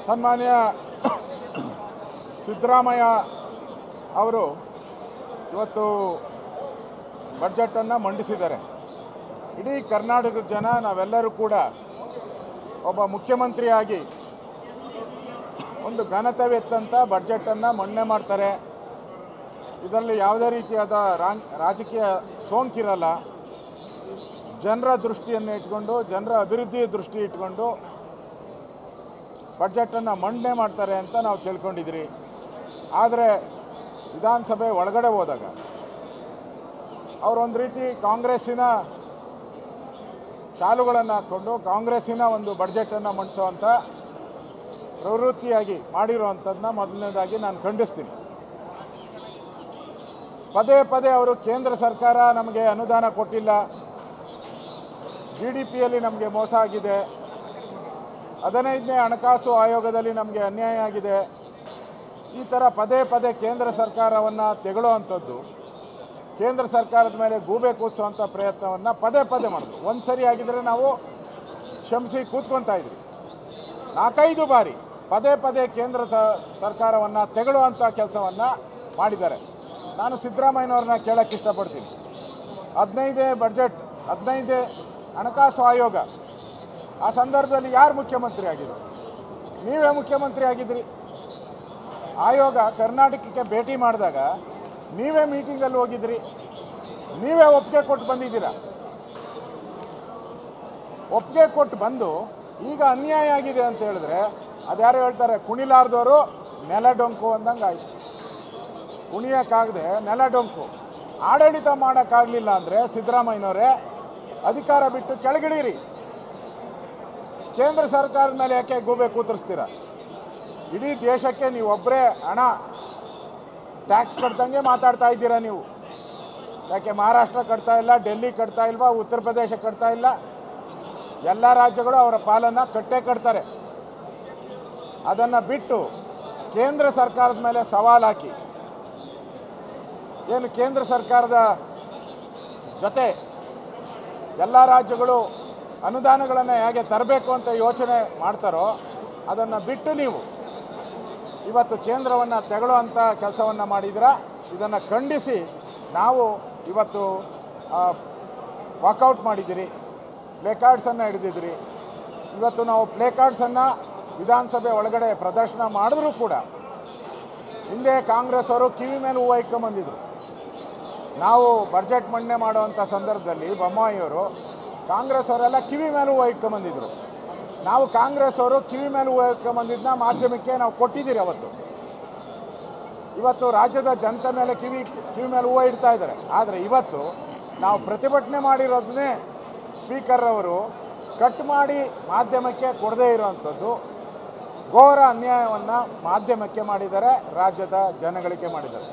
ಸನ್ಮಾನ್ಯ ಸಿದ್ದರಾಮಯ್ಯ ಅವರು ಇವತ್ತು ಬಜೆಟನ್ನು ಮಂಡಿಸಿದ್ದಾರೆ. ಇಡೀ ಕರ್ನಾಟಕದ ಜನ ನಾವೆಲ್ಲರೂ ಕೂಡ ಒಬ್ಬ ಮುಖ್ಯಮಂತ್ರಿಯಾಗಿ ಒಂದು ಘನತೆವೆತ್ತಂತ ಬಜೆಟನ್ನು ಮಂಡನೆ ಮಾಡ್ತಾರೆ. ಇದರಲ್ಲಿ ಯಾವುದೇ ರೀತಿಯಾದ ರಾಜಕೀಯ ಸೋಂಕಿರಲ್ಲ. ಜನರ ದೃಷ್ಟಿಯನ್ನು ಇಟ್ಕೊಂಡು, ಜನರ ಅಭಿವೃದ್ಧಿಯ ದೃಷ್ಟಿ ಇಟ್ಕೊಂಡು ಬಜೆಟನ್ನು ಮಂಡನೆ ಮಾಡ್ತಾರೆ ಅಂತ ನಾವು ತಿಳ್ಕೊಂಡಿದ್ರಿ. ಆದರೆ ವಿಧಾನಸಭೆ ಒಳಗಡೆ ಹೋದಾಗ ಅವರೊಂದು ರೀತಿ ಕಾಂಗ್ರೆಸ್ಸಿನ ಶಾಲುಗಳನ್ನು ಹಾಕ್ಕೊಂಡು ಕಾಂಗ್ರೆಸ್ಸಿನ ಒಂದು ಬಜೆಟನ್ನು ಮಂಡಿಸೋವಂಥ ಪ್ರವೃತ್ತಿಯಾಗಿ ಮಾಡಿರೋವಂಥದ್ದನ್ನ ಮೊದಲನೇದಾಗಿ ನಾನು ಖಂಡಿಸ್ತೀನಿ. ಪದೇ ಪದೇ ಅವರು ಕೇಂದ್ರ ಸರ್ಕಾರ ನಮಗೆ ಅನುದಾನ ಕೊಟ್ಟಿಲ್ಲ, GDPಯಲ್ಲಿ ನಮಗೆ ಮೋಸ ಆಗಿದೆ, 15ನೇ ಹಣಕಾಸು ಆಯೋಗದಲ್ಲಿ ನಮಗೆ ಅನ್ಯಾಯ ಆಗಿದೆ, ಈ ಥರ ಪದೇ ಪದೇ ಕೇಂದ್ರ ಸರ್ಕಾರವನ್ನು ತೆಗೊಳ್ಳುವಂಥದ್ದು, ಕೇಂದ್ರ ಸರ್ಕಾರದ ಮೇಲೆ ಗೂಬೆ ಕೂರಿಸುವಂಥ ಪ್ರಯತ್ನವನ್ನು ಪದೇ ಪದೇ ಮಾಡಿದ್ರು. ಒಂದು ಸರಿ ಆಗಿದ್ದರೆ ನಾವು ಕ್ಷಮಿಸಿ ಕೂತ್ಕೊತಾ ಇದ್ವಿ. 4-5 ಬಾರಿ ಪದೇ ಪದೇ ಕೇಂದ್ರ ಸರ್ಕಾರವನ್ನು ತೆಗೊಳ್ಳುವಂಥ ಕೆಲಸವನ್ನು ಮಾಡಿದ್ದಾರೆ. ನಾನು ಸಿದ್ದರಾಮಯ್ಯನವ್ರನ್ನ ಕೇಳೋಕ್ಕೆ ಇಷ್ಟಪಡ್ತೀನಿ. 15ನೇ ಬಜೆಟ್, 15ನೇ ಹಣಕಾಸು ಆಯೋಗ, ಆ ಸಂದರ್ಭದಲ್ಲಿ ಯಾರು ಮುಖ್ಯಮಂತ್ರಿ ಆಗಿದ್ರು? ನೀವೇ ಮುಖ್ಯಮಂತ್ರಿ ಆಗಿದ್ರಿ. ಆಯೋಗ ಕರ್ನಾಟಕಕ್ಕೆ ಭೇಟಿ ಮಾಡಿದಾಗ ನೀವೇ ಮೀಟಿಂಗಲ್ಲಿ ಹೋಗಿದ್ರಿ, ನೀವೇ ಒಪ್ಪಿಗೆ ಕೊಟ್ಟು ಬಂದಿದ್ದೀರಾ. ಒಪ್ಪಿಗೆ ಕೊಟ್ಟು ಬಂದು ಈಗ ಅನ್ಯಾಯ ಆಗಿದೆ ಅಂತ ಹೇಳಿದ್ರೆ ಅದ್ಯಾರು ಹೇಳ್ತಾರೆ? ಕುಣಿಲಾರ್ದವರು ನೆಲ ಡೊಂಕು ಅಂದಂಗೆ ಆಯಿತು. ಕುಣಿಯೋಕ್ಕಾಗದೆ ನೆಲ ಡೊಂಕು. ಆಡಳಿತ ಮಾಡೋಕ್ಕಾಗಲಿಲ್ಲ ಅಂದರೆ ಸಿದ್ದರಾಮಯ್ಯನವರೇ ಅಧಿಕಾರ ಬಿಟ್ಟು ಕೆಳಗಿಳೀರಿ. ಕೇಂದ್ರ ಸರ್ಕಾರದ ಮೇಲೆ ಯಾಕೆ ಗೂಬೆ ಕೂತರಿಸ್ತೀರ? ಇಡೀ ದೇಶಕ್ಕೆ ನೀವು ಒಬ್ಬರೇ ಹಣ ಟ್ಯಾಕ್ಸ್ ಕಟ್ದಂಗೆ ಮಾತಾಡ್ತಾ ಇದ್ದೀರಾ ನೀವು. ಯಾಕೆ ಮಹಾರಾಷ್ಟ್ರ ಕಟ್ತಾ ಇಲ್ಲ, ಡೆಲ್ಲಿ ಕಟ್ತಾ ಇಲ್ವಾ, ಉತ್ತರ ಪ್ರದೇಶ ಕಟ್ತಾ ಇಲ್ಲ? ಎಲ್ಲ ರಾಜ್ಯಗಳು ಅವರ ಪಾಲನ್ನು ಕಟ್ಟೇ ಕಟ್ತಾರೆ. ಅದನ್ನು ಬಿಟ್ಟು ಕೇಂದ್ರ ಸರ್ಕಾರದ ಮೇಲೆ ಸವಾಲು ಹಾಕಿ, ಏನು ಕೇಂದ್ರ ಸರ್ಕಾರದ ಜೊತೆ ಎಲ್ಲ ರಾಜ್ಯಗಳು ಅನುದಾನಗಳನ್ನು ಹೇಗೆ ತರಬೇಕು ಅಂತ ಯೋಚನೆ ಮಾಡ್ತಾರೋ ಅದನ್ನು ಬಿಟ್ಟು ನೀವು ಇವತ್ತು ಕೇಂದ್ರವನ್ನು ತೆಗೊಳ್ಳುವಂಥ ಕೆಲಸವನ್ನು ಮಾಡಿದ್ದೀರಾ. ಇದನ್ನು ಖಂಡಿಸಿ ನಾವು ಇವತ್ತು ವಾಕೌಟ್ ಮಾಡಿದ್ದೀರಿ, ಪ್ಲೇಕಾರ್ಡ್ಸನ್ನು ಹಿಡಿದಿದ್ದೀರಿ. ಇವತ್ತು ನಾವು ಪ್ಲೇಕಾರ್ಡ್ಸನ್ನು ವಿಧಾನಸಭೆ ಒಳಗಡೆ ಪ್ರದರ್ಶನ ಮಾಡಿದ್ರೂ ಕೂಡ ಹಿಂದೆ ಕಾಂಗ್ರೆಸ್ ಅವರು ಕಿವಿ ಮೇಲೆ ಹೂವು ಇಟ್ಕೊಂಬಂದಿದ್ರು. ನಾವು ಬಜೆಟ್ ಮಂಡನೆ ಮಾಡುವಂಥ ಸಂದರ್ಭದಲ್ಲಿ ಬೊಮ್ಮಾಯಿಯವರು ಕಾಂಗ್ರೆಸ್ ಅವರೆಲ್ಲ ಕಿವಿ ಮೇಲೆ ಹೂವು ಇಟ್ಕೊಂಬಂದಿದ್ರು. ನಾವು ಕಾಂಗ್ರೆಸ್ ಅವರು ಕಿವಿ ಮೇಲೆ ಹೂವು ಇಟ್ಕೊಂಬಂದಿದ್ದನ್ನ ಮಾಧ್ಯಮಕ್ಕೆ ನಾವು ಕೊಟ್ಟಿದ್ದೀರಿ. ಇವತ್ತು ರಾಜ್ಯದ ಜನತೆ ಮೇಲೆ ಕಿವಿ ಮೇಲೆ ಹೂವು ಇಡ್ತಾ ಇದ್ದಾರೆ. ಆದರೆ ಇವತ್ತು ನಾವು ಪ್ರತಿಭಟನೆ ಮಾಡಿರೋದನ್ನೇ ಸ್ಪೀಕರ್ ಅವರು ಕಟ್ ಮಾಡಿ ಮಾಧ್ಯಮಕ್ಕೆ ಕೊಡದೇ ಇರೋವಂಥದ್ದು ಘೋರ ಅನ್ಯಾಯವನ್ನು ಮಾಧ್ಯಮಕ್ಕೆ ಮಾಡಿದ್ದಾರೆ, ರಾಜ್ಯದ ಜನಗಳಿಗೆ ಮಾಡಿದ್ದಾರೆ.